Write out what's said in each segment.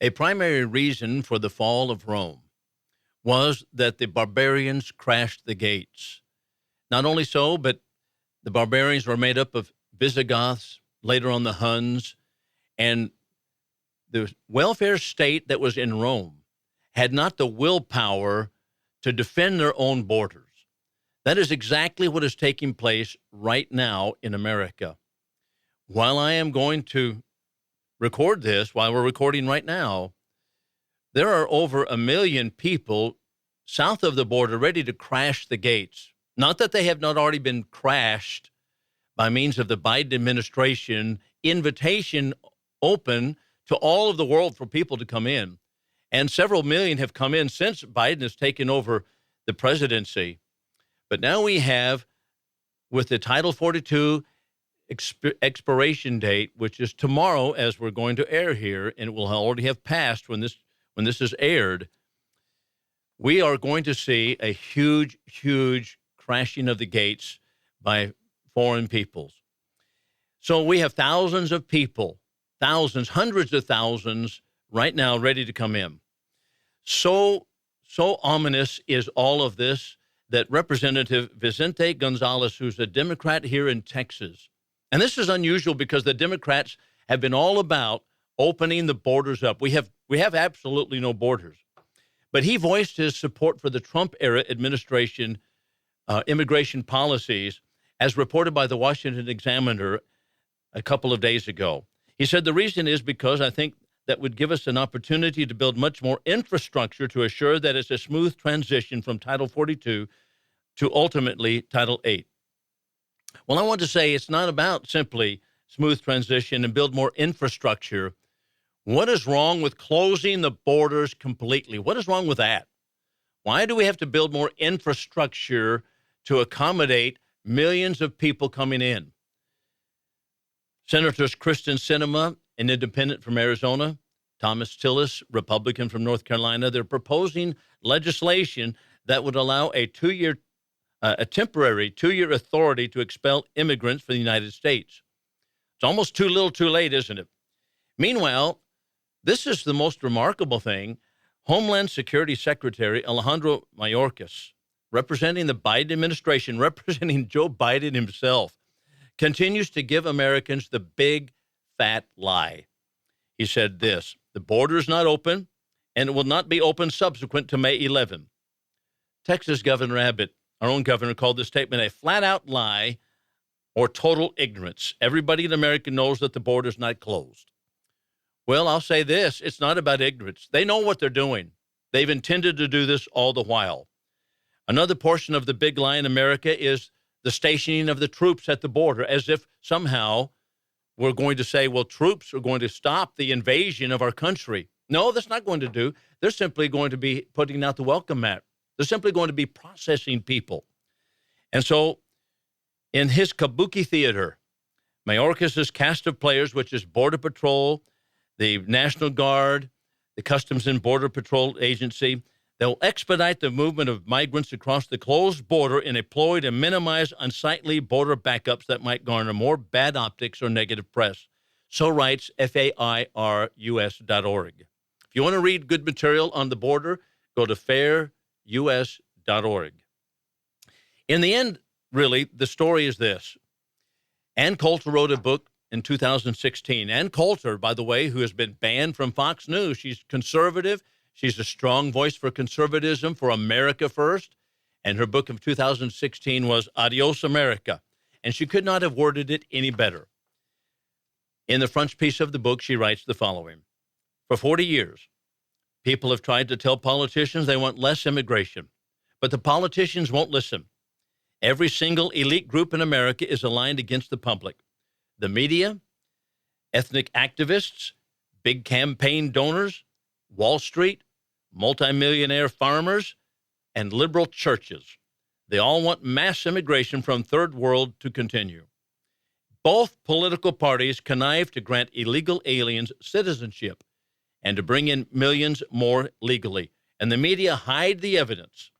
A primary reason for the fall of Rome was that the barbarians crashed the gates. Not only so, but the barbarians were made up of Visigoths, later on the Huns, and the welfare state that was in Rome had not the willpower to defend their own borders. That is exactly what is taking place right now in America. While I am going to record this, while we're recording right now, there are over 1 million people south of the border ready to crash the gates. Not that they have not already been crashed by means of the Biden administration invitation open to all of the world for people to come in. And several million have come in since Biden has taken over the presidency. But now we have, with the Title 42 expiration date, which is tomorrow as we're going to air here, and it will already have passed when this is aired, we are going to see a huge, huge crashing of the gates by foreign peoples. So we have thousands of people, thousands, hundreds of thousands right now ready to come in. So ominous is all of this that Representative Vicente Gonzalez, who's a Democrat here in Texas, and this is unusual because the Democrats have been all about opening the borders up. We have absolutely no borders. But he voiced his support for the Trump-era administration immigration policies, as reported by the Washington Examiner a couple of days ago. He said the reason is because I think that would give us an opportunity to build much more infrastructure to assure that it's a smooth transition from Title 42 to ultimately Title 8. Well, I want to say it's not about simply smooth transition and build more infrastructure. What is wrong with closing the borders completely? What is wrong with that? Why do we have to build more infrastructure to accommodate millions of people coming in? Senators Kristen Sinema, an independent from Arizona, Thomas Tillis, Republican from North Carolina, they're proposing legislation that would allow a temporary two-year authority to expel immigrants from the United States. It's almost too little too late, isn't it? Meanwhile, this is the most remarkable thing. Homeland Security Secretary Alejandro Mayorkas, representing the Biden administration, representing Joe Biden himself, continues to give Americans the big, fat lie. He said this: the border is not open, and it will not be open subsequent to May 11. Texas Governor Abbott, our own governor, called this statement a flat-out lie or total ignorance. Everybody in America knows that the border is not closed. Well, I'll say this. It's not about ignorance. They know what they're doing. They've intended to do this all the while. Another portion of the big lie in America is the stationing of the troops at the border, as if somehow we're going to say, well, troops are going to stop the invasion of our country. No, that's not going to do. They're simply going to be putting out the welcome mat. They're simply going to be processing people. And so in his kabuki theater, Mayorkas' cast of players, which is Border Patrol, the National Guard, the Customs and Border Patrol Agency, they'll expedite the movement of migrants across the closed border in a ploy to minimize unsightly border backups that might garner more bad optics or negative press. So writes FAIRUS.org. If you want to read good material on the border, go to FairUS.org. In the end, really, the story is this. Ann Coulter wrote a book in 2016. Ann Coulter, by the way, who has been banned from Fox News. She's conservative. She's a strong voice for conservatism, for America first. And her book of 2016 was Adios, America. And she could not have worded it any better. In the frontispiece of the book, she writes the following. For 40 years, people have tried to tell politicians they want less immigration, but the politicians won't listen. Every single elite group in America is aligned against the public. The media, ethnic activists, big campaign donors, Wall Street, multimillionaire farmers, and liberal churches. They all want mass immigration from third world to continue. Both political parties connive to grant illegal aliens citizenship and to bring in millions more legally. And the media hide the evidence.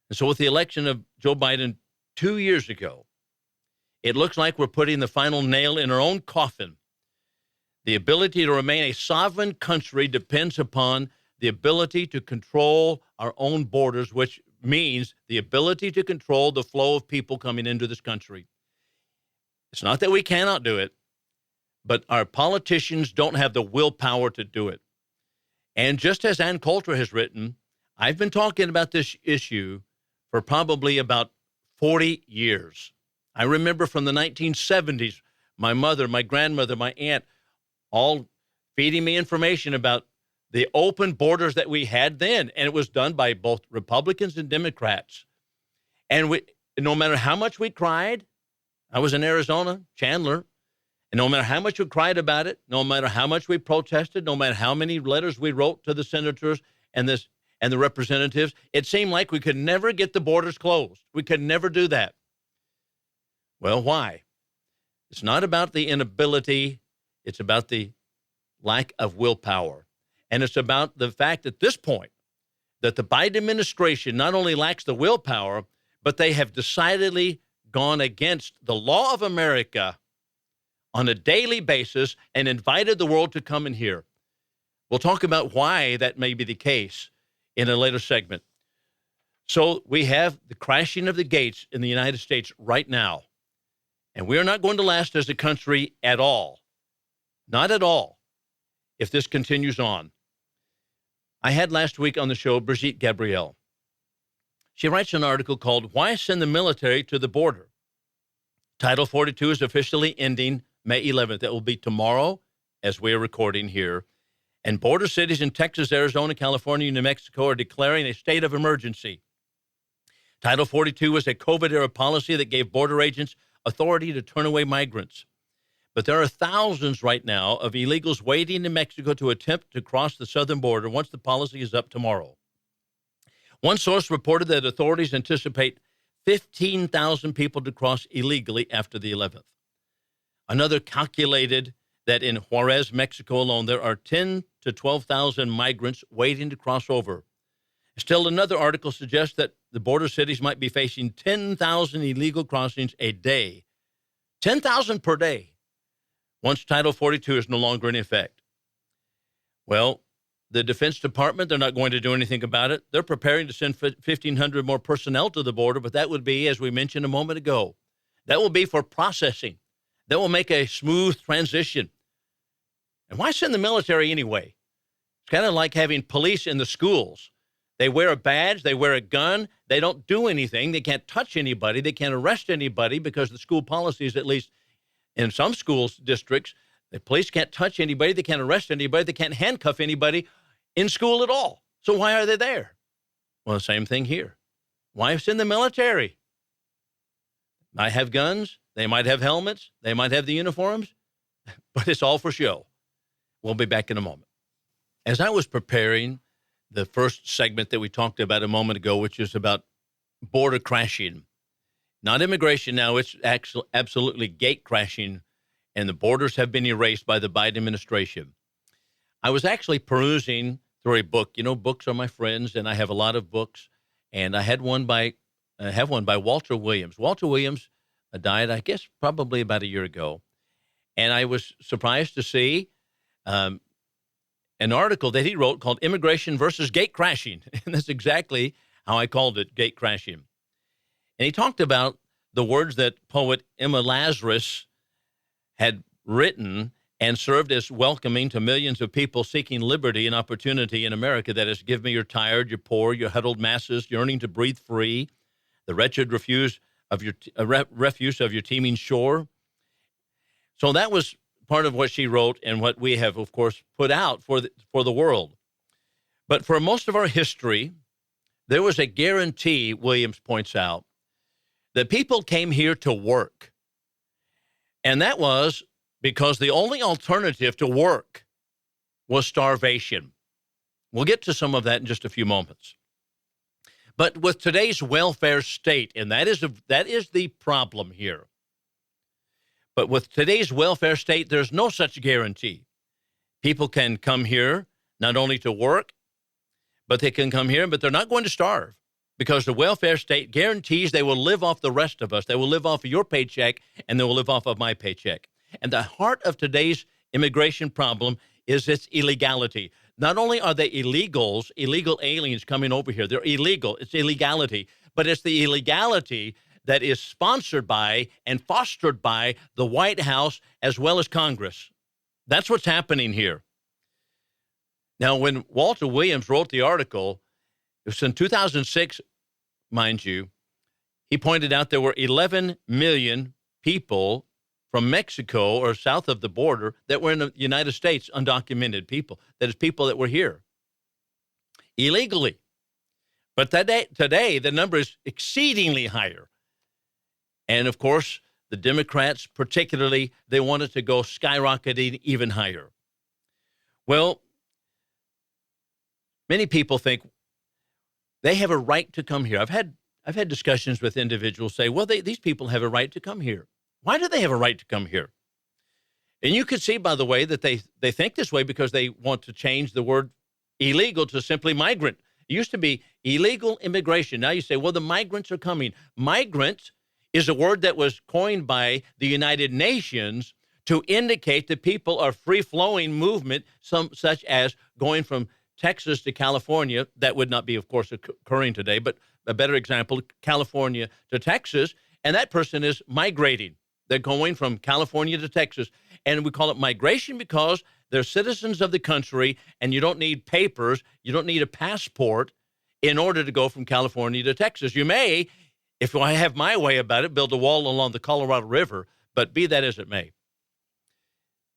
And so with the election of Joe Biden 2 years ago, it looks like we're putting the final nail in our own coffin. The ability to remain a sovereign country depends upon the ability to control our own borders, which means the ability to control the flow of people coming into this country. It's not that we cannot do it, but our politicians don't have the willpower to do it. And just as Ann Coulter has written, I've been talking about this issue for probably about 40 years. I remember from the 1970s, my mother, my grandmother, my aunt, all feeding me information about the open borders that we had then. And it was done by both Republicans and Democrats. And no matter how much we cried, I was in Arizona, Chandler, and no matter how much we cried about it, no matter how much we protested, no matter how many letters we wrote to the senators and the representatives, it seemed like we could never get the borders closed. We could never do that. Well, why? It's not about the inability. It's about the lack of willpower. And it's about the fact at this point that the Biden administration not only lacks the willpower, but they have decidedly gone against the law of America on a daily basis and invited the world to come in here. We'll talk about why that may be the case in a later segment. So we have the crashing of the gates in the United States right now. And we are not going to last as a country at all. Not at all, if this continues on. I had last week on the show Brigitte Gabriel. She writes an article called Why Send the Military to the Border? Title 42 is officially ending May 11th. That will be tomorrow as we are recording here. And border cities in Texas, Arizona, California, and New Mexico are declaring a state of emergency. Title 42 was a COVID-era policy that gave border agents authority to turn away migrants. But there are thousands right now of illegals waiting in Mexico to attempt to cross the southern border once the policy is up tomorrow. One source reported that authorities anticipate 15,000 people to cross illegally after the 11th. Another calculated that in Juarez, Mexico alone, there are 10 to 12,000 migrants waiting to cross over. Still, another article suggests that the border cities might be facing 10,000 illegal crossings a day. 10,000 per day, once Title 42 is no longer in effect. Well, the Defense Department, they're not going to do anything about it. They're preparing to send 1,500 more personnel to the border, but that would be, as we mentioned a moment ago, that will be for processing. That will make a smooth transition. And why send the military anyway? It's kind of like having police in the schools. They wear a badge, they wear a gun, they don't do anything, they can't touch anybody, they can't arrest anybody because the school policies, at least in some schools districts, the police can't touch anybody, they can't arrest anybody, they can't handcuff anybody in school at all. So why are they there? Well, the same thing here. Why send the military? Might have guns, they might have helmets, they might have the uniforms, but it's all for show. We'll be back in a moment. As I was preparing the first segment that we talked about a moment ago, which is about border crashing, not immigration now, it's actually absolutely gate crashing, and the borders have been erased by the Biden administration. I was actually perusing through a book. You know, books are my friends, and I have a lot of books. And I have one by Walter Williams. Walter Williams died, I guess, probably about a year ago. And I was surprised to see an article that he wrote called Immigration versus Gate Crashing. And that's exactly how I called it, gate crashing. And he talked about the words that poet Emma Lazarus had written and served as welcoming to millions of people seeking liberty and opportunity in America. That is, give me your tired, your poor, your huddled masses yearning to breathe free, the wretched refuse of your teeming shore. So that was part of what she wrote and what we have, of course, put out for the world. But for most of our history, there was a guarantee, Williams points out, that people came here to work. And that was because the only alternative to work was starvation. We'll get to some of that in just a few moments. But with today's welfare state, and that is the problem here. But with today's welfare state, there's no such guarantee. People can come here not only to work, but they can come here, but they're not going to starve because the welfare state guarantees they will live off the rest of us. They will live off of your paycheck, and they will live off of my paycheck. And the heart of today's immigration problem is its illegality. Not only are they illegals, illegal aliens coming over here, they're illegal. It's illegality, but it's the illegality that is sponsored by and fostered by the White House as well as Congress. That's what's happening here. Now, when Walter Williams wrote the article, it was in 2006, mind you, he pointed out there were 11 million people from Mexico or south of the border that were in the United States, undocumented people. That is, people that were here illegally. But today, the number is exceedingly higher. And, of course, the Democrats particularly, they want it to go skyrocketing even higher. Well, many people think they have a right to come here. I've had discussions with individuals say, well, these people have a right to come here. Why do they have a right to come here? And you can see, by the way, that they think this way because they want to change the word illegal to simply migrant. It used to be illegal immigration. Now you say, well, the migrants are coming. Migrant is a word that was coined by the United Nations to indicate that people are free-flowing movement, such as going from Texas to California. That would not be, of course, occurring today, but a better example, California to Texas, and that person is migrating. They're going from California to Texas, and we call it migration because they're citizens of the country, and you don't need papers, you don't need a passport in order to go from California to Texas. You may, if I have my way about it, build a wall along the Colorado River, but be that as it may.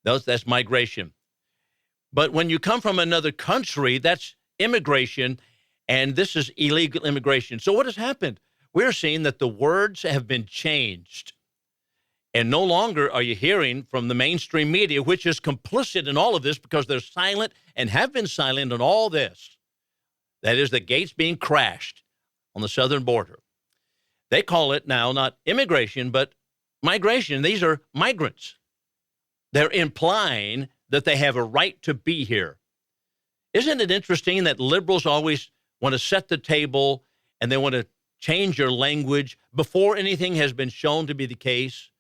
That's migration. But when you come from another country, that's immigration, and this is illegal immigration. So what has happened? We're seeing that the words have been changed. And no longer are you hearing from the mainstream media, which is complicit in all of this because they're silent and have been silent on all this. That is the gates being crashed on the southern border. They call it now not immigration, but migration. These are migrants. They're implying that they have a right to be here. Isn't it interesting that liberals always want to set the table and they want to change your language before anything has been shown to be the case?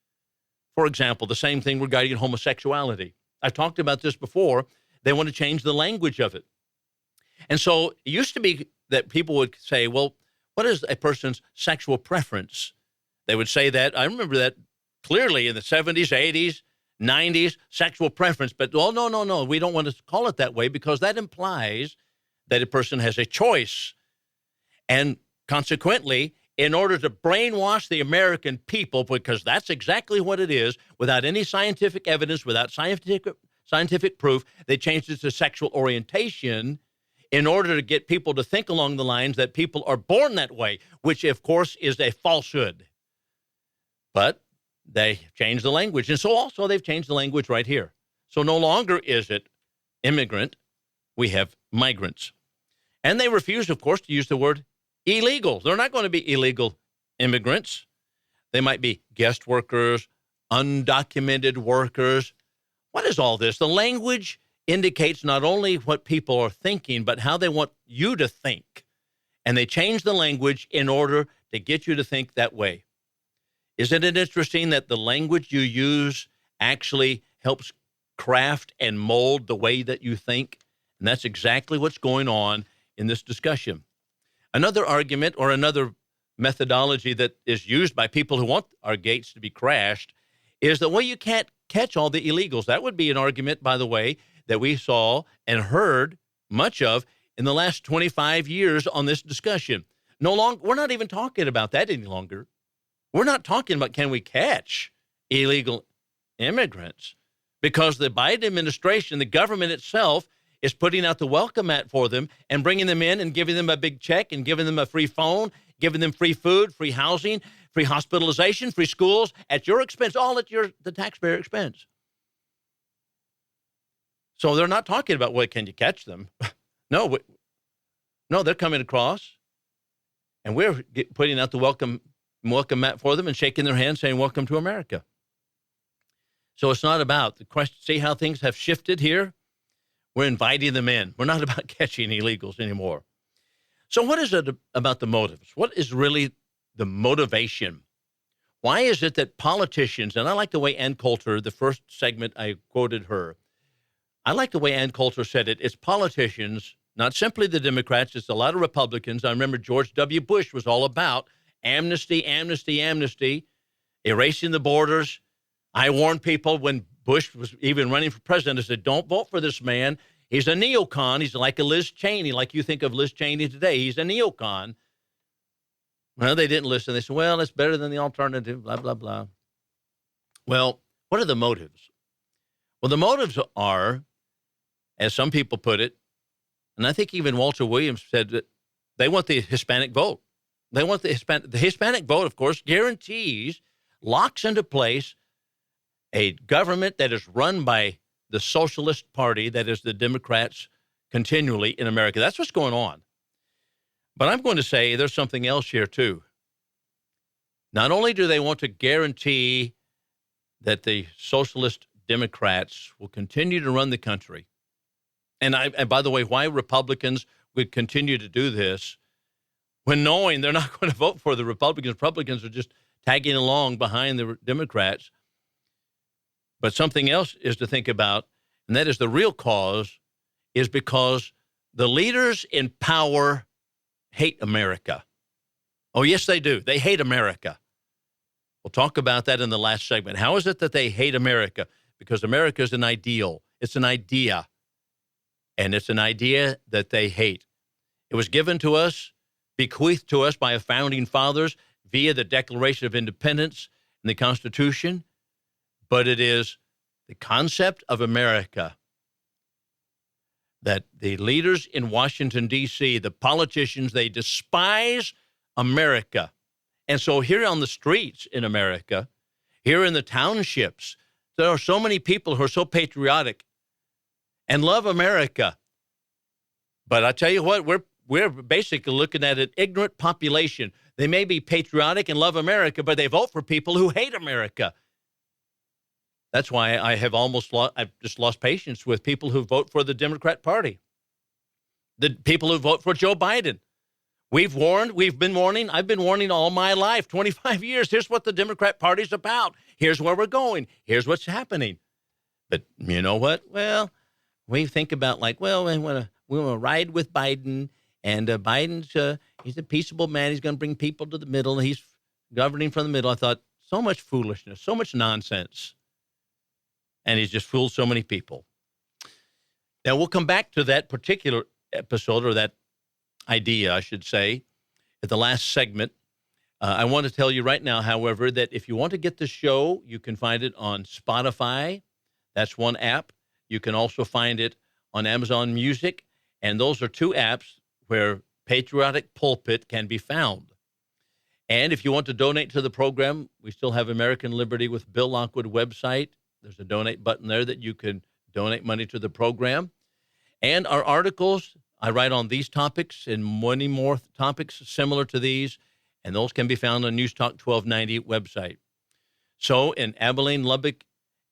For example, the same thing regarding homosexuality. I've talked about this before. They want to change the language of it. And so it used to be that people would say, well, what is a person's sexual preference? They would say that. I remember that clearly in the 70s, 80s, 90s, sexual preference. But, oh, no, we don't want to call it that way because that implies that a person has a choice. And consequently, in order to brainwash the American people, because that's exactly what it is, without any scientific evidence, without scientific proof, they changed it to sexual orientation in order to get people to think along the lines that people are born that way, which, of course, is a falsehood. But they changed the language. And so also they've changed the language right here. So no longer is it immigrant, we have migrants. And they refuse, of course, to use the word illegal. They're not going to be illegal immigrants. They might be guest workers, undocumented workers. What is all this? The language indicates not only what people are thinking, but how they want you to think. And they change the language in order to get you to think that way. Isn't it interesting that the language you use actually helps craft and mold the way that you think? And that's exactly what's going on in this discussion. Another argument or another methodology that is used by people who want our gates to be crashed is that, well, you can't catch all the illegals. That would be an argument, by the way, that we saw and heard much of in the last 25 years on this discussion. We're not even talking about that any longer. We're not talking about can we catch illegal immigrants because the Biden administration, the government itself, is putting out the welcome mat for them and bringing them in and giving them a big check and giving them a free phone, giving them free food, free housing, free hospitalization, free schools at your expense, all at the taxpayer expense. So they're not talking about, well, can you catch them? No, they're coming across, and we're putting out the welcome mat for them and shaking their hands saying, welcome to America. So it's not about the question. See how things have shifted here? We're inviting them in. We're not about catching illegals anymore. So what is it about the motives? What is really the motivation? Why is it that politicians, and I like the way Ann Coulter, the first segment I quoted her, I like the way Ann Coulter said it. It's politicians, not simply the Democrats. It's a lot of Republicans. I remember George W. Bush was all about amnesty, amnesty, amnesty, erasing the borders. I warned people when Bush was even running for president. I said, don't vote for this man. He's a neocon. He's like a Liz Cheney, like you think of Liz Cheney today. He's a neocon. Well, they didn't listen. They said, well, it's better than the alternative, blah, blah, blah. Well, what are the motives? Well, the motives are, as some people put it, and I think even Walter Williams said that they want the Hispanic vote. They want the Hispanic vote, of course, guarantees, locks into place a government that is run by the Socialist Party, that is the Democrats continually in America. That's what's going on. But I'm going to say there's something else here, too. Not only do they want to guarantee that the Socialist Democrats will continue to run the country, and by the way, why Republicans would continue to do this when knowing they're not going to vote for the Republicans. Republicans are just tagging along behind the Democrats. But something else is to think about, and that is the real cause is because the leaders in power hate America. Oh, yes, they do. They hate America. We'll talk about that in the last segment. How is it that they hate America? Because America is an ideal. It's an idea. And it's an idea that they hate. It was given to us, bequeathed to us by our founding fathers via the Declaration of Independence and the Constitution. But it is the concept of America that the leaders in Washington, D.C., the politicians, they despise America. And so here on the streets in America, here in the townships, there are so many people who are so patriotic and love America. But I tell you what, we're basically looking at an ignorant population. They may be patriotic and love America, but they vote for people who hate America. That's why I've just lost patience with people who vote for the Democrat Party, the people who vote for Joe Biden. We've been warning, I've been warning all my life, 25 years. Here's what the Democrat Party's about. Here's where we're going. Here's what's happening. But you know what? Well, we think about we want to ride with Biden, and Biden's he's a peaceable man. He's going to bring people to the middle. He's governing from the middle. I thought, so much foolishness, so much nonsense. And he's just fooled so many people. Now, we'll come back to that particular episode, or that idea, I should say, at the last segment. I want to tell you right now, however, that if you want to get the show, you can find it on Spotify. That's one app. You can also find it on Amazon Music. And those are two apps where Patriotic Pulpit can be found. And if you want to donate to the program, we still have American Liberty with Bill Lockwood website. There's a donate button there that you can donate money to the program. And our articles, I write on these topics and many more topics similar to these, and those can be found on News Talk 1290 website. So in Abilene, Lubbock,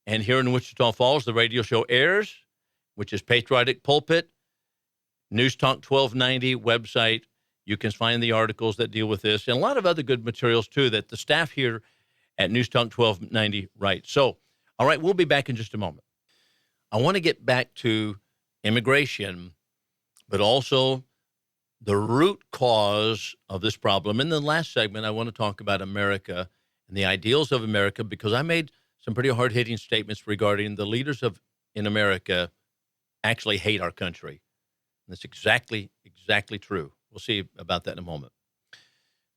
and here in Wichita Falls, the radio show airs, which is Patriotic Pulpit, News Talk 1290 website. You can find the articles that deal with this and a lot of other good materials, too, that the staff here at News Talk 1290 writes. So, all right, we'll be back in just a moment. I want to get back to immigration, but also the root cause of this problem. In the last segment, I want to talk about America and the ideals of America, because I made some pretty hard-hitting statements regarding the leaders in America actually hate our country. And that's exactly true. We'll see about that in a moment.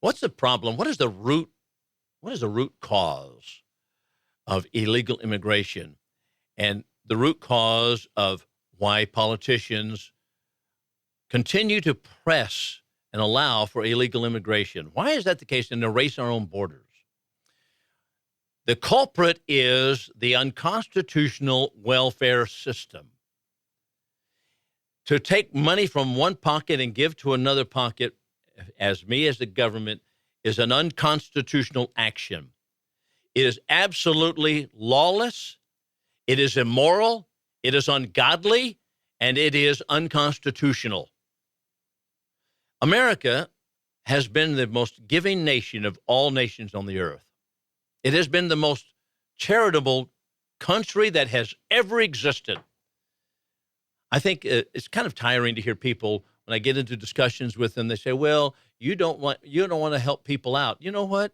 What's the problem? What is the root cause of illegal immigration, and the root cause of why politicians continue to press and allow for illegal immigration? Why is that the case, and erase our own borders? The culprit is the unconstitutional welfare system. To take money from one pocket and give to another pocket, as the government, is an unconstitutional action. It is absolutely lawless. It is immoral. It is ungodly, and it is unconstitutional. America has been the most giving nation of all nations on the earth. It has been the most charitable country that has ever existed. I think it's kind of tiring to hear people when I get into discussions with them. They say, "Well, you don't want to help people out." You know what?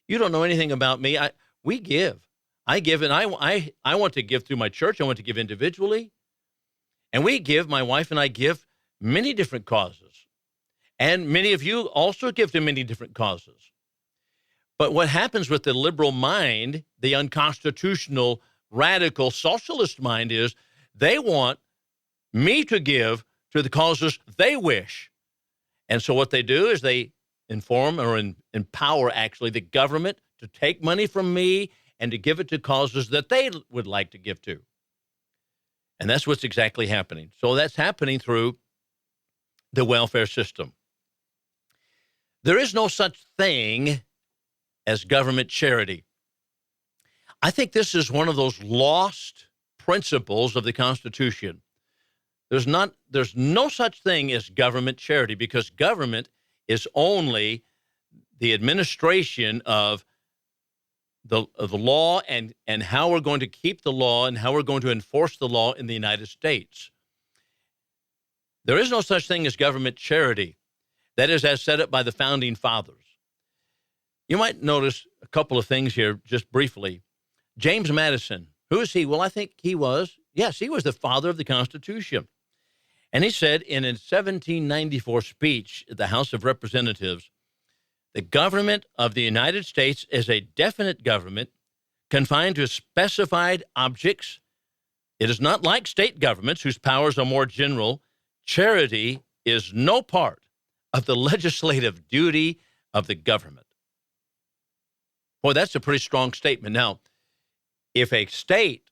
You don't know anything about me. We give. I give, and I want to give through my church. I want to give individually, and we give. My wife and I give many different causes, and many of you also give to many different causes. But what happens with the liberal mind, the unconstitutional, radical, socialist mind, is they want me to give to the causes they wish. And so what they do is they inform or empower, actually, the government to take money from me and to give it to causes that they would like to give to. And that's what's exactly happening. So that's happening through the welfare system. There is no such thing as government charity. I think this is one of those lost principles of the Constitution. There's no such thing as government charity, because government is only the administration of the law and how we're going to keep the law and how we're going to enforce the law in the United States. There is no such thing as government charity. That is as set up by the Founding Fathers. You might notice a couple of things here just briefly. James Madison, who is he? Well, I think he was the father of the Constitution. And he said in a 1794 speech at the House of Representatives, the government of the United States is a definite government confined to specified objects. It is not like state governments whose powers are more general. Charity is no part of the legislative duty of the government. Boy, that's a pretty strong statement. Now, if a state,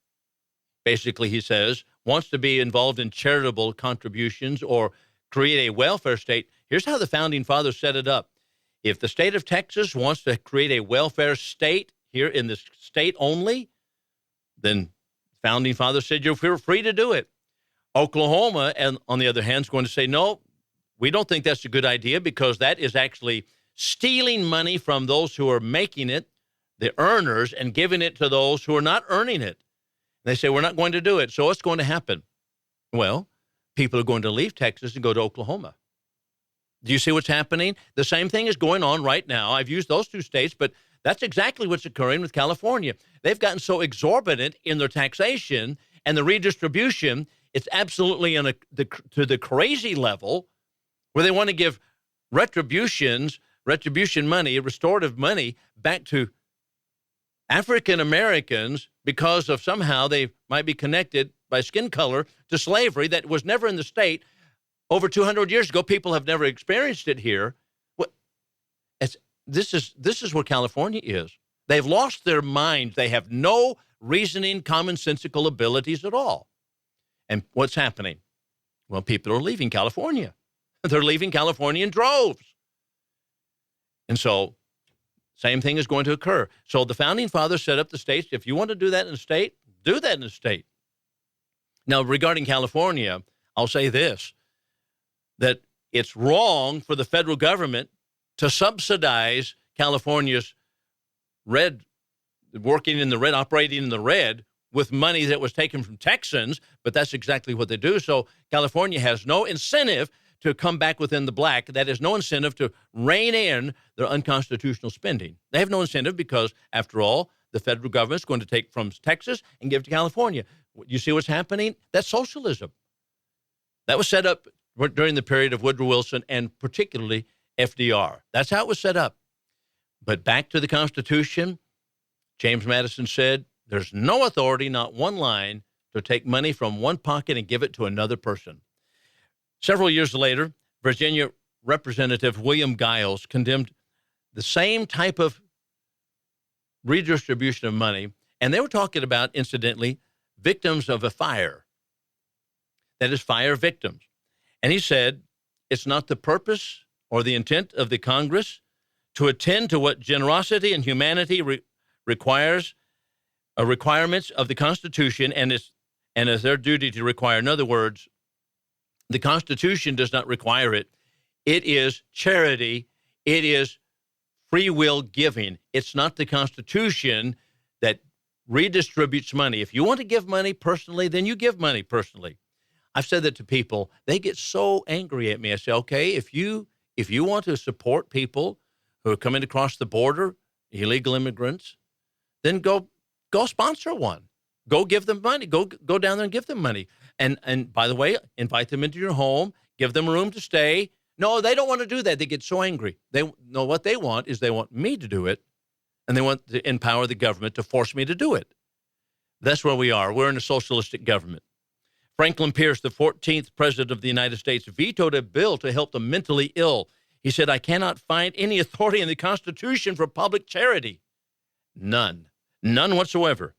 basically, he says, wants to be involved in charitable contributions or create a welfare state, here's how the Founding Fathers set it up. If the state of Texas wants to create a welfare state here in this state only, then Founding Fathers said you're free to do it. Oklahoma, and on the other hand, is going to say, no, we don't think that's a good idea, because that is actually stealing money from those who are making it, the earners, and giving it to those who are not earning it. They say, we're not going to do it. So what's going to happen? Well, people are going to leave Texas and go to Oklahoma. Do you see what's happening? The same thing is going on right now. I've used those two states, but that's exactly what's occurring with California. They've gotten so exorbitant in their taxation and the redistribution, it's absolutely to the crazy level where they want to give retribution money, restorative money, back to African Americans because of somehow they might be connected by skin color to slavery that was never in the state. Over 200 years ago, people have never experienced it here. This is where California is. They've lost their minds. They have no reasoning, commonsensical abilities at all. And what's happening? Well, people are leaving California. They're leaving California in droves. And so, same thing is going to occur. So the Founding Fathers set up the states. If you want to do that in a state, do that in a state. Now, regarding California, I'll say this, that it's wrong for the federal government to subsidize California's operating in the red with money that was taken from Texans, but that's exactly what they do. So California has no incentive to come back within the black. That is no incentive to rein in their unconstitutional spending. They have no incentive because, after all, the federal government is going to take from Texas and give to California. You see what's happening? That's socialism. That was set up during the period of Woodrow Wilson and particularly FDR. That's how it was set up. But back to the Constitution, James Madison said, there's no authority, not one line, to take money from one pocket and give it to another person. Several years later, Virginia Representative William Giles condemned the same type of redistribution of money, and they were talking about, incidentally, victims of a fire. That is, fire victims. And he said, it's not the purpose or the intent of the Congress to attend to what generosity and humanity requirements of the Constitution, and is their duty to require. In other words, the Constitution does not require it. It is charity. It is free will giving. It's not the Constitution that redistributes money. If you want to give money personally, then you give money personally. I've said that to people. They get so angry at me. I say, okay, if you want to support people who are coming across the border, illegal immigrants, then go sponsor one. Go give them money. Go down there and give them money. And by the way, invite them into your home. Give them a room to stay. No, they don't want to do that. They get so angry. They know what they want is they want me to do it, and they want to empower the government to force me to do it. That's where we are. We're in a socialistic government. Franklin Pierce, the 14th president of the United States, vetoed a bill to help the mentally ill. He said, I cannot find any authority in the Constitution for public charity. None whatsoever.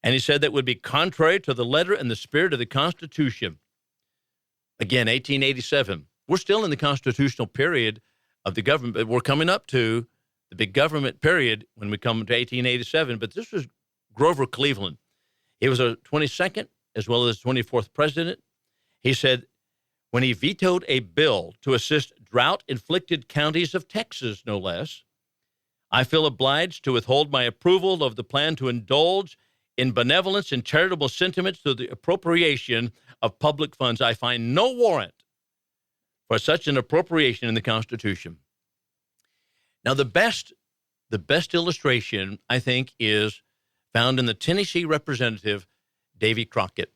And he said that would be contrary to the letter and the spirit of the Constitution. Again, 1887. We're still in the constitutional period of the government, but we're coming up to the big government period when we come to 1887. But this was Grover Cleveland. He was a 22nd as well as 24th president. He said when he vetoed a bill to assist drought-inflicted counties of Texas, no less, I feel obliged to withhold my approval of the plan to indulge in benevolence and charitable sentiments through the appropriation of public funds. I find no warrant for such an appropriation in the Constitution. Now, the best illustration, I think, is found in the Tennessee representative, Davy Crockett.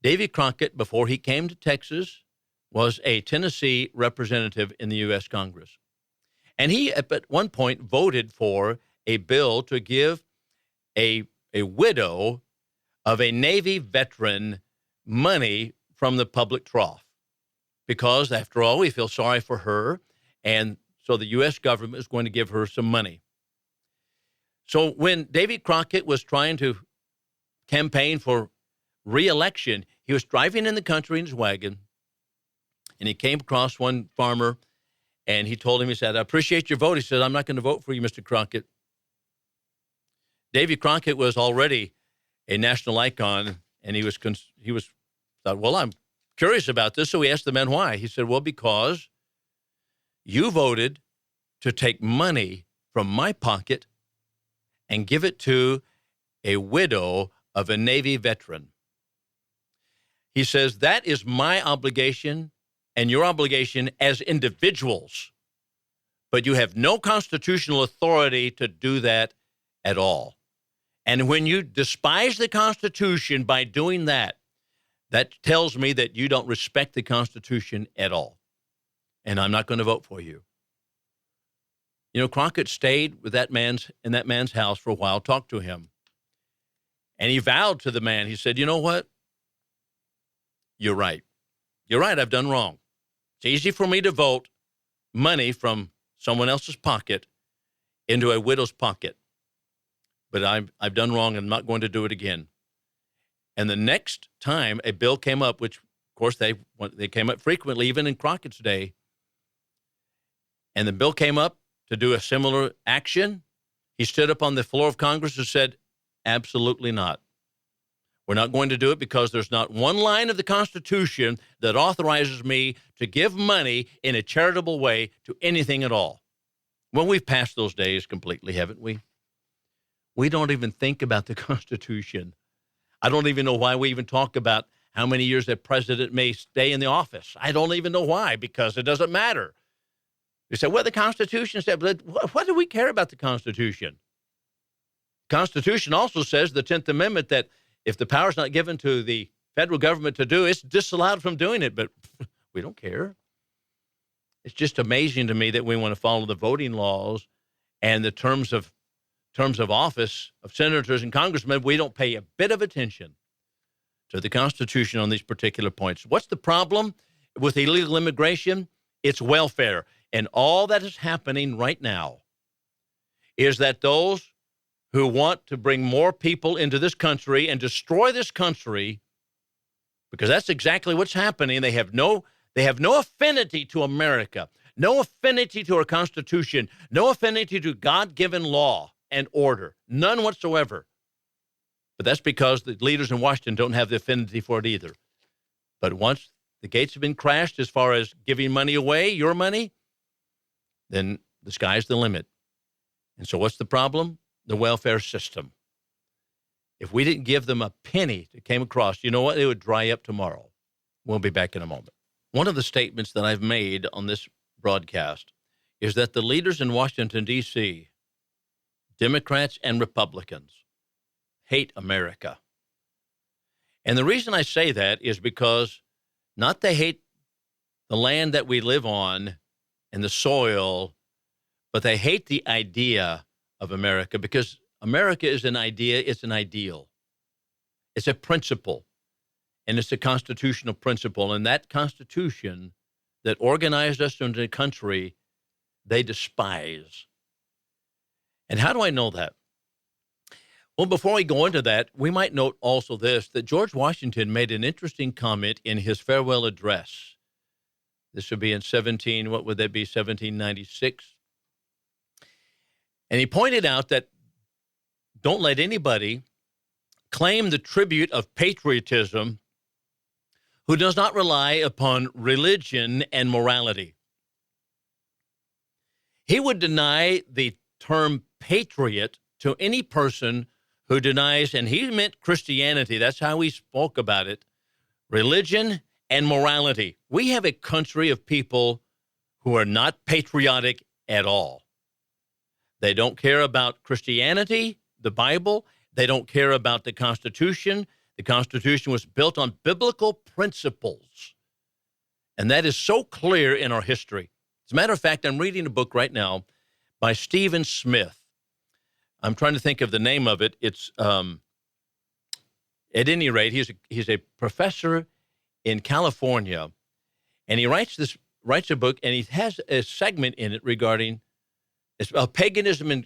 Davy Crockett, before he came to Texas, was a Tennessee representative in the U.S. Congress. And he, at one point, voted for a bill to give a widow of a Navy veteran money from the public trough. Because, after all, we feel sorry for her, and so the U.S. government is going to give her some money. So when Davy Crockett was trying to campaign for re-election, he was driving in the country in his wagon, and he came across one farmer, and he told him, he said, I appreciate your vote. He said, I'm not going to vote for you, Mr. Crockett. Davy Crockett was already a national icon, and he thought, well, I'm curious about this, so he asked the man why. He said, well, because you voted to take money from my pocket and give it to a widow of a Navy veteran. He says, that is my obligation and your obligation as individuals, but you have no constitutional authority to do that at all. And when you despise the Constitution by doing that, that tells me that you don't respect the Constitution at all. And I'm not going to vote for you. You know, Crockett stayed with in that man's house for a while, talked to him. And he vowed to the man, he said, you know what? You're right. You're right, I've done wrong. It's easy for me to vote money from someone else's pocket into a widow's pocket. But I've done wrong, and I'm not going to do it again. And the next time a bill came up, which, of course, they came up frequently, even in Crockett's day, and the bill came up to do a similar action, he stood up on the floor of Congress and said, absolutely not. We're not going to do it because there's not one line of the Constitution that authorizes me to give money in a charitable way to anything at all. Well, we've passed those days completely, haven't we? We don't even think about the Constitution. I don't even know why we even talk about how many years a president may stay in the office. I don't even know why, because it doesn't matter. You say, well, the Constitution said, but what do we care about the Constitution? The Constitution also says, the 10th Amendment, that if the power is not given to the federal government to do, it's disallowed from doing it, but we don't care. It's just amazing to me that we want to follow the voting laws and the terms of office of senators and congressmen. We don't pay a bit of attention to the Constitution on these particular points. What's the problem with illegal immigration? It's welfare. And all that is happening right now is that those who want to bring more people into this country and destroy this country, because that's exactly what's happening. They have no affinity to America, no affinity to our Constitution, no affinity to God-given law and order, none whatsoever. But that's because the leaders in Washington don't have the affinity for it either. But once the gates have been crashed as far as giving money away, your money, then the sky's the limit. And so what's the problem? The welfare system. If we didn't give them a penny that came across, you know what? It would dry up tomorrow. We'll be back in a moment. One of the statements that I've made on this broadcast is that the leaders in Washington, D.C., Democrats and Republicans, hate America. And the reason I say that is because not they hate the land that we live on and the soil, but they hate the idea of America, because America is an idea, it's an ideal. It's a principle, and it's a constitutional principle. And that Constitution that organized us into a country, they despise. And how do I know that? Well, before we go into that, we might note also this, that George Washington made an interesting comment in his farewell address. This would be in 1796? And he pointed out that don't let anybody claim the tribute of patriotism who does not rely upon religion and morality. He would deny the term patriot to any person who denies, and he meant Christianity, that's how he spoke about it, religion and morality. We have a country of people who are not patriotic at all. They don't care about Christianity, the Bible. They don't care about the Constitution. The Constitution was built on biblical principles. And that is so clear in our history. As a matter of fact, I'm reading a book right now by Stephen Smith. I'm trying to think of the name of it. It's, at any rate, he's a professor in California, and he writes a book, and he has a segment in it regarding paganism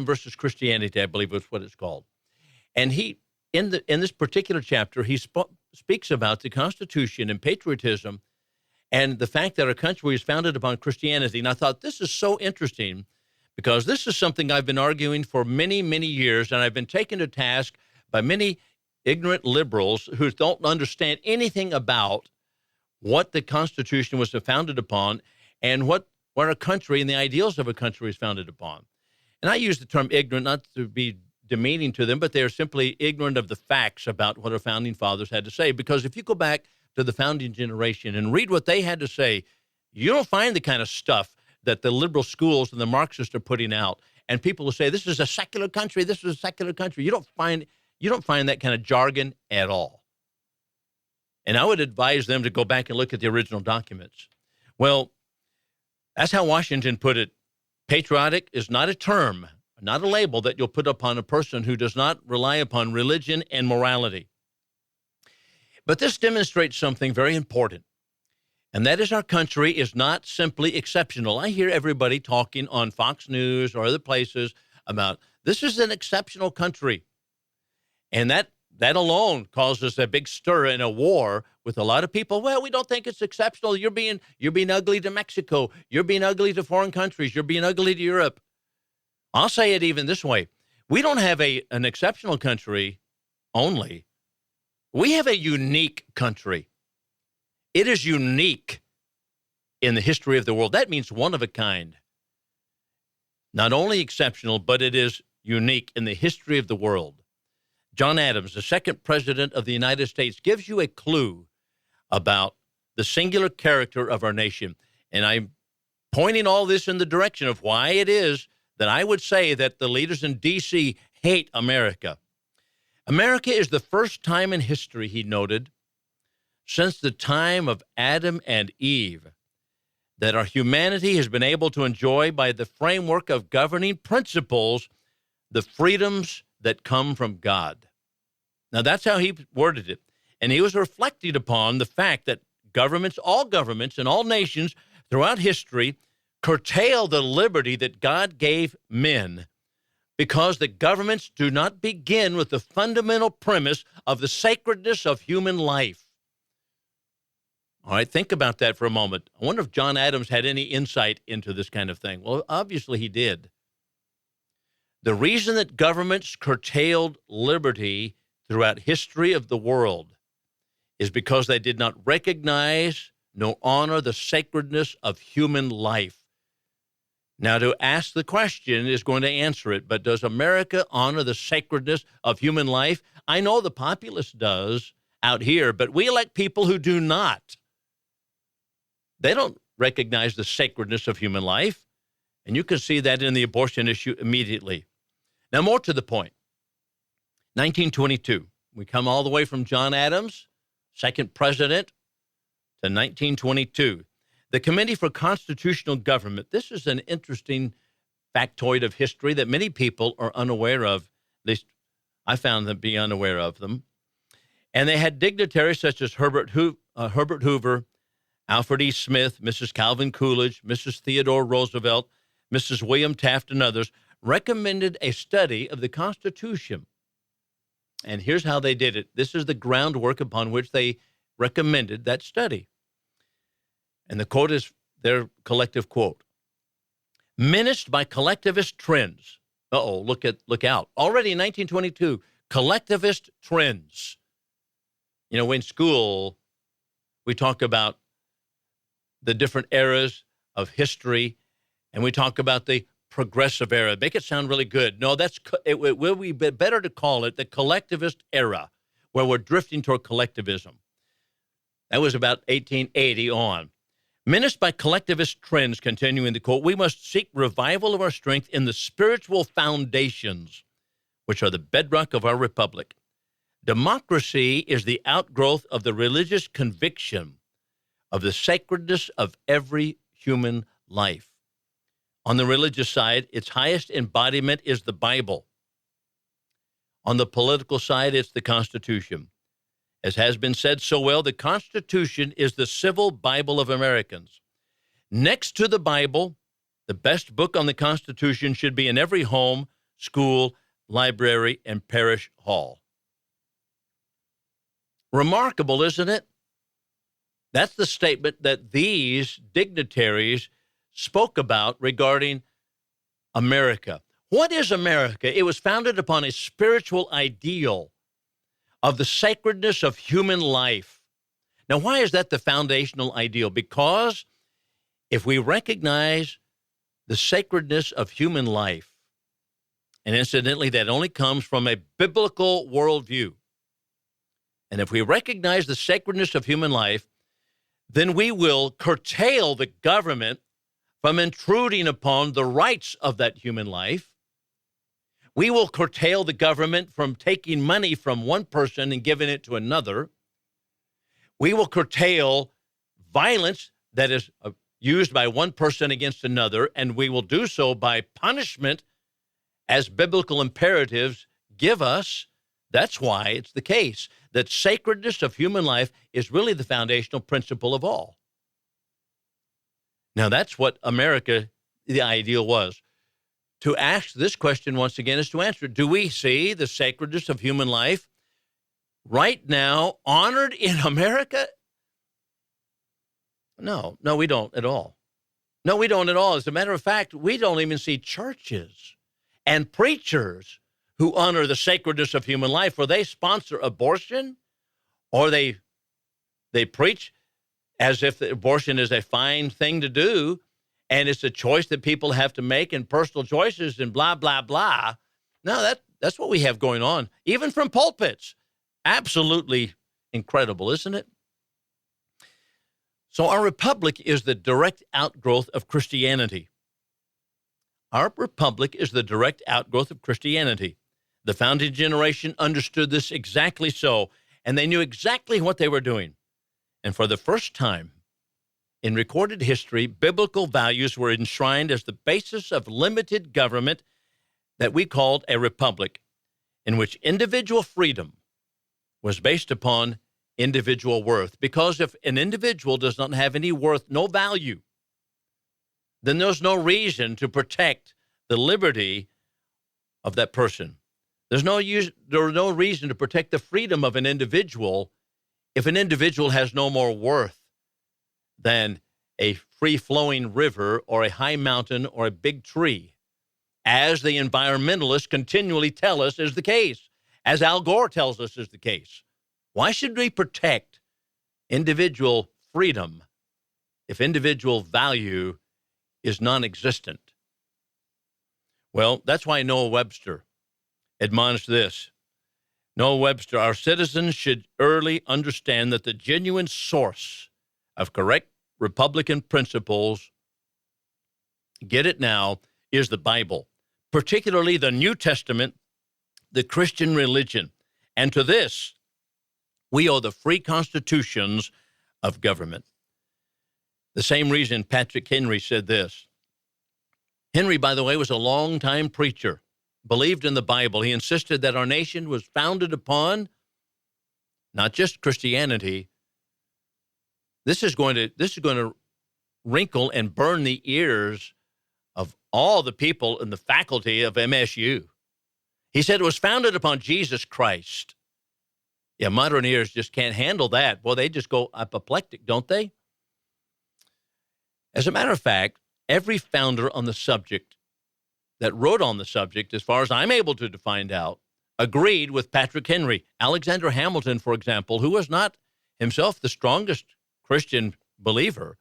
versus Christianity, I believe is what it's called. And he, in this particular chapter, he speaks about the Constitution and patriotism and the fact that our country is founded upon Christianity. And I thought, this is so interesting, because this is something I've been arguing for many, many years, and I've been taken to task by many ignorant liberals who don't understand anything about what the Constitution was founded upon and what our country and the ideals of a country is founded upon. And I use the term ignorant not to be demeaning to them, but they are simply ignorant of the facts about what our founding fathers had to say. Because if you go back to the founding generation and read what they had to say, you don't find the kind of stuff that the liberal schools and the Marxists are putting out. And people will say, this is a secular country, this is a secular country. You don't find that kind of jargon at all. And I would advise them to go back and look at the original documents. Well, that's how Washington put it. Patriotic is not a term, not a label that you'll put upon a person who does not rely upon religion and morality. But this demonstrates something very important, and that is our country is not simply exceptional. I hear everybody talking on Fox News or other places about this is an exceptional country, and that alone causes a big stir and a war with a lot of people. Well, we don't think it's exceptional. You're being ugly to Mexico. You're being ugly to foreign countries. You're being ugly to Europe. I'll say it even this way. We don't have an exceptional country only. We have a unique country. It is unique in the history of the world. That means one of a kind. Not only exceptional, but it is unique in the history of the world. John Adams, the second president of the United States, gives you a clue about the singular character of our nation. And I'm pointing all this in the direction of why it is that I would say that the leaders in D.C. hate America. America is the first time in history, he noted, since the time of Adam and Eve, that our humanity has been able to enjoy, by the framework of governing principles, the freedoms that come from God. Now, that's how he worded it. And he was reflecting upon the fact that all governments and all nations throughout history curtail the liberty that God gave men, because the governments do not begin with the fundamental premise of the sacredness of human life. All right, think about that for a moment. I wonder if John Adams had any insight into this kind of thing. Well, obviously he did. The reason that governments curtailed liberty throughout history of the world is because they did not recognize nor honor the sacredness of human life. Now, to ask the question is going to answer it, but does America honor the sacredness of human life? I know the populace does, out here, but we elect people who do not. They don't recognize the sacredness of human life, and you can see that in the abortion issue immediately. Now, more to the point, 1922, we come all the way from John Adams, second president, to 1922. The Committee for Constitutional Government, this is an interesting factoid of history that many people are unaware of. At least I found them to be unaware of them. And they had dignitaries such as Herbert Hoover, Alfred E. Smith, Mrs. Calvin Coolidge, Mrs. Theodore Roosevelt, Mrs. William Taft, and others recommended a study of the Constitution. And here's how they did it. This is the groundwork upon which they recommended that study. And the quote is their collective quote. Menaced by collectivist trends. Look out. Already in 1922, collectivist trends. You know, in school, we talk about the different eras of history, and we talk about the progressive era. Make it sound really good. No, it will be better to call it the collectivist era, where we're drifting toward collectivism. That was about 1880 on. Menaced by collectivist trends, continuing the quote, we must seek revival of our strength in the spiritual foundations, which are the bedrock of our republic. Democracy is the outgrowth of the religious conviction of the sacredness of every human life. On the religious side, its highest embodiment is the Bible. On the political side, it's the Constitution. As has been said so well, the Constitution is the civil Bible of Americans. Next to the Bible, the best book on the Constitution should be in every home, school, library, and parish hall. Remarkable, isn't it? That's the statement that these dignitaries spoke about regarding America. What is America? It was founded upon a spiritual ideal of the sacredness of human life. Now, why is that the foundational ideal? Because if we recognize the sacredness of human life, and incidentally, that only comes from a biblical worldview, and if we recognize the sacredness of human life, then we will curtail the government from intruding upon the rights of that human life. We will curtail the government from taking money from one person and giving it to another. We will curtail violence that is used by one person against another, and we will do so by punishment as biblical imperatives give us. That's why it's the case that sacredness of human life is really the foundational principle of all. Now, that's what America, the ideal was. To ask this question once again is to answer, do we see the sacredness of human life right now honored in America? No, we don't at all. No, we don't at all. As a matter of fact, we don't even see churches and preachers who honor the sacredness of human life, where they sponsor abortion, or they preach as if abortion is a fine thing to do, and it's a choice that people have to make, and personal choices and blah, blah, blah. No, that's what we have going on, even from pulpits. Absolutely incredible, isn't it? So our republic is the direct outgrowth of Christianity. Our republic is the direct outgrowth of Christianity. The founding generation understood this exactly so, and they knew exactly what they were doing. And for the first time in recorded history, biblical values were enshrined as the basis of limited government that we called a republic, in which individual freedom was based upon individual worth. Because if an individual does not have any worth, no value, then there's no reason to protect the liberty of that person. There's no reason to protect the freedom of an individual if an individual has no more worth than a free-flowing river or a high mountain or a big tree, as the environmentalists continually tell us is the case, as Al Gore tells us is the case. Why should we protect individual freedom if individual value is non-existent? Well, that's why Noah Webster admonished this. No, Webster, our citizens should early understand that the genuine source of correct Republican principles, get it now, is the Bible, particularly the New Testament, the Christian religion. And to this, we owe the free constitutions of government. The same reason Patrick Henry said this. Henry, by the way, was a longtime preacher, believed in the Bible. He insisted that our nation was founded upon not just Christianity. This is going to wrinkle and burn the ears of all the people in the faculty of MSU. He said it was founded upon Jesus Christ. Yeah, modern ears just can't handle that. Well, they just go apoplectic, don't they? As a matter of fact, every founder on the subject that wrote on the subject, as far as I'm able to find out, agreed with Patrick Henry. Alexander Hamilton, for example, who was not himself the strongest Christian believer,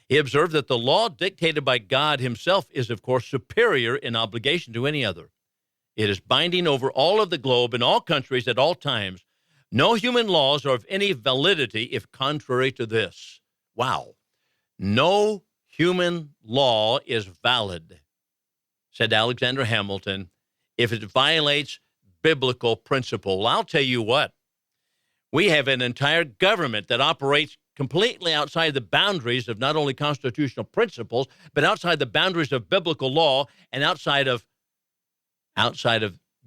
he observed that the law dictated by God himself is, of course, superior in obligation to any other. It is binding over all of the globe in all countries at all times. No human laws are of any validity if contrary to this. Wow. No human law is valid, said Alexander Hamilton, if it violates biblical principle. Well, I'll tell you what. We have an entire government that operates completely outside the boundaries of not only constitutional principles, but outside the boundaries of biblical law and outside of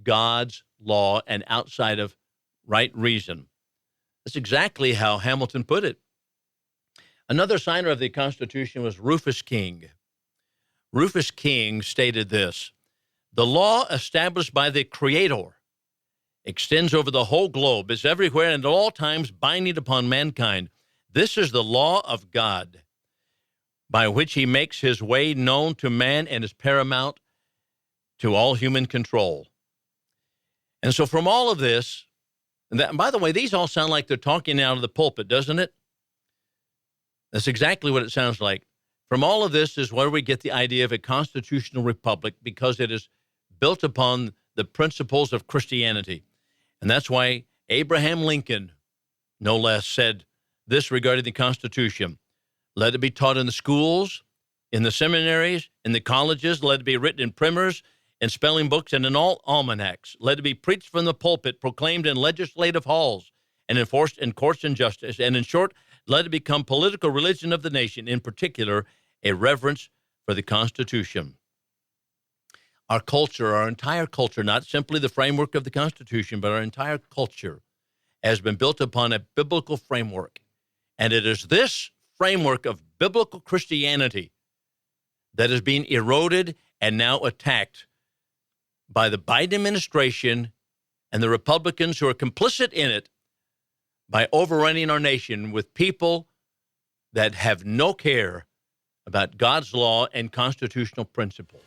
God's law and outside of right reason. That's exactly how Hamilton put it. Another signer of the Constitution was Rufus King. Rufus King stated this: the law established by the Creator extends over the whole globe, is everywhere and at all times binding upon mankind. This is the law of God, by which he makes his way known to man and is paramount to all human control. And so from all of this, and by the way, these all sound like they're talking out of the pulpit, doesn't it? That's exactly what it sounds like. From all of this is where we get the idea of a constitutional republic, because it is built upon the principles of Christianity. And that's why Abraham Lincoln, no less, said this regarding the Constitution: let it be taught in the schools, in the seminaries, in the colleges. Let it be written in primers, in spelling books, and in all almanacs. Let it be preached from the pulpit, proclaimed in legislative halls, and enforced in courts and justice. And in short, let it become political religion of the nation, in particular, a reverence for the Constitution. Our culture, our entire culture, not simply the framework of the Constitution, but our entire culture has been built upon a biblical framework. And it is this framework of biblical Christianity that is being eroded and now attacked by the Biden administration and the Republicans who are complicit in it by overrunning our nation with people that have no care about God's law and constitutional principles.